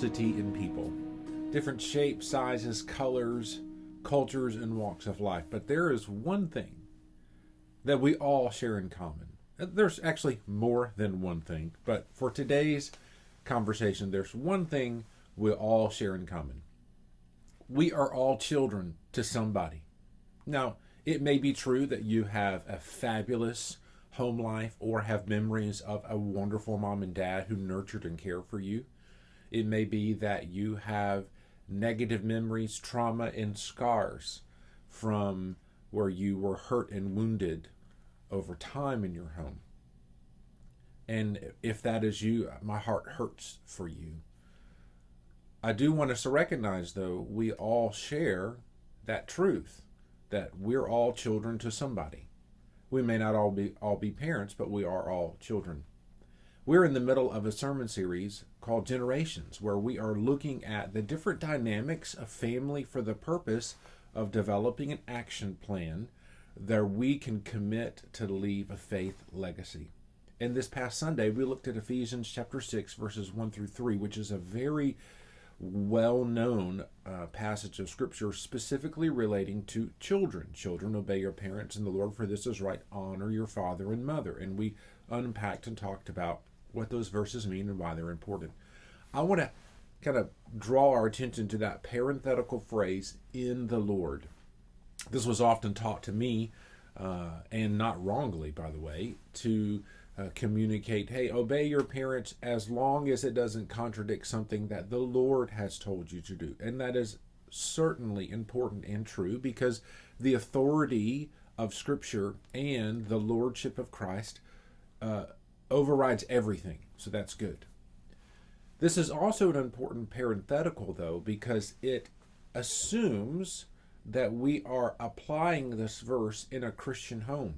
diversity in people, different shapes, sizes, colors, cultures, and walks of life. But there is one thing that we all share in common. There's actually more than one thing, but for today's conversation, there's one thing we all share in common. We are all children to somebody. Now, it may be true that you have a fabulous home life or have memories of a wonderful mom and dad who nurtured and cared for you. It may be that you have negative memories, trauma, and scars from where you were hurt and wounded over time in your home. And if that is you, my heart hurts for you. I do want us to recognize, though, we all share that truth, that we're all children to somebody. We may not all be parents, but we are all children. We're in the middle of a sermon series called Generations, where we are looking at the different dynamics of family for the purpose of developing an action plan that we can commit to leave a faith legacy. And this past Sunday, we looked at Ephesians chapter 6, verses 1 through 3, which is a very well-known passage of Scripture specifically relating to children. Children, obey your parents in the Lord, for this is right. Honor your father and mother. And we unpacked and talked about what those verses mean and why they're important. I want to kind of draw our attention to that parenthetical phrase, in the Lord. This was often taught to me, and not wrongly, by the way, to communicate, hey, obey your parents as long as it doesn't contradict something that the Lord has told you to do. And that is certainly important and true, because the authority of Scripture and the Lordship of Christ overrides everything. So that's good. This is also an important parenthetical, though, because it assumes that we are applying this verse in a Christian home.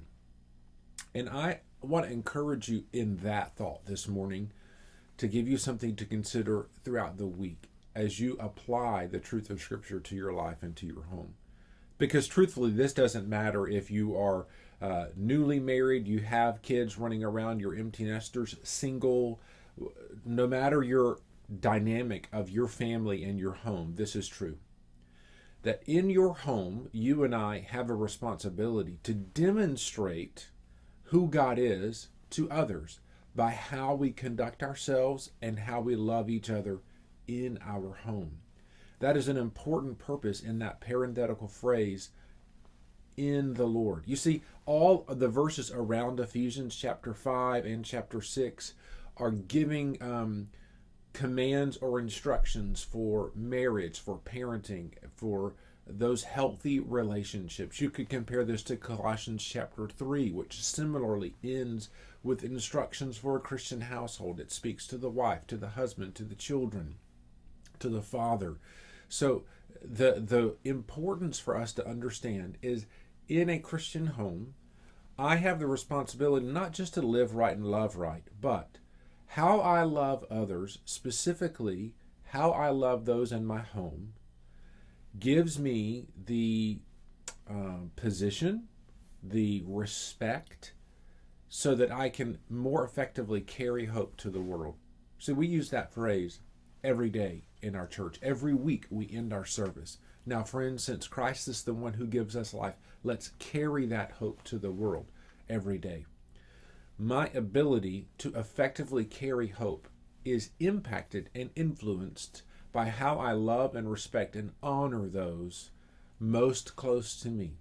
And I want to encourage you in that thought this morning, to give you something to consider throughout the week as you apply the truth of Scripture to your life and to your home. Because truthfully, this doesn't matter if you are newly married, you have kids running around, you're empty nesters, single, no matter your dynamic of your family and your home, this is true. That in your home, you and I have a responsibility to demonstrate who God is to others by how we conduct ourselves and how we love each other in our home. That is an important purpose in that parenthetical phrase, in the Lord. You see, all of the verses around Ephesians chapter 5 and chapter 6 are giving commands or instructions for marriage, for parenting, for those healthy relationships. You could compare this to Colossians chapter 3, which similarly ends with instructions for a Christian household. It speaks to the wife, to the husband, to the children, to the father. So the importance for us to understand is, in a Christian home, I have the responsibility not just to live right and love right, but how I love others, specifically how I love those in my home, gives me the position, the respect, so that I can more effectively carry hope to the world. So we use that phrase every day in our church. Every week we end our service. Now, friends, since Christ is the one who gives us life, let's carry that hope to the world every day. My ability to effectively carry hope is impacted and influenced by how I love and respect and honor those most close to me.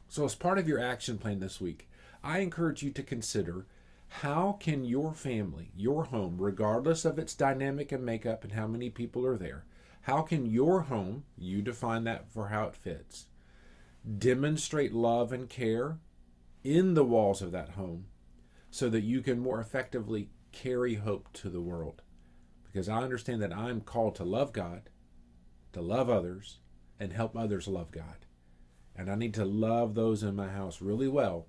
So as part of your action plan this week, I encourage you to consider, how can your family, your home, regardless of its dynamic and makeup and how many people are there, how can your home, you define that for how it fits, demonstrate love and care in the walls of that home so that you can more effectively carry hope to the world? Because I understand that I'm called to love God, to love others, and help others love God. And I need to love those in my house really well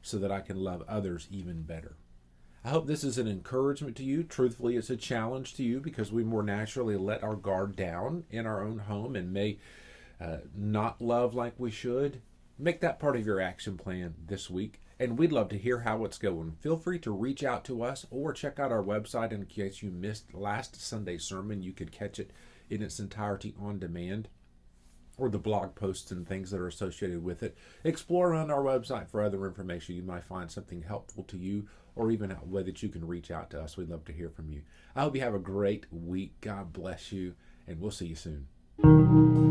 so that I can love others even better. I hope this is an encouragement to you. Truthfully, it's a challenge to you because we more naturally let our guard down in our own home and may not love like we should. Make that part of your action plan this week. And we'd love to hear how it's going. Feel free to reach out to us or check out our website in case you missed last Sunday's sermon. You could catch it in its entirety on demand, or the blog posts and things that are associated with it. Explore around our website for other information. You might find something helpful to you, or even a way that you can reach out to us. We'd love to hear from you. I hope you have a great week. God bless you, and we'll see you soon.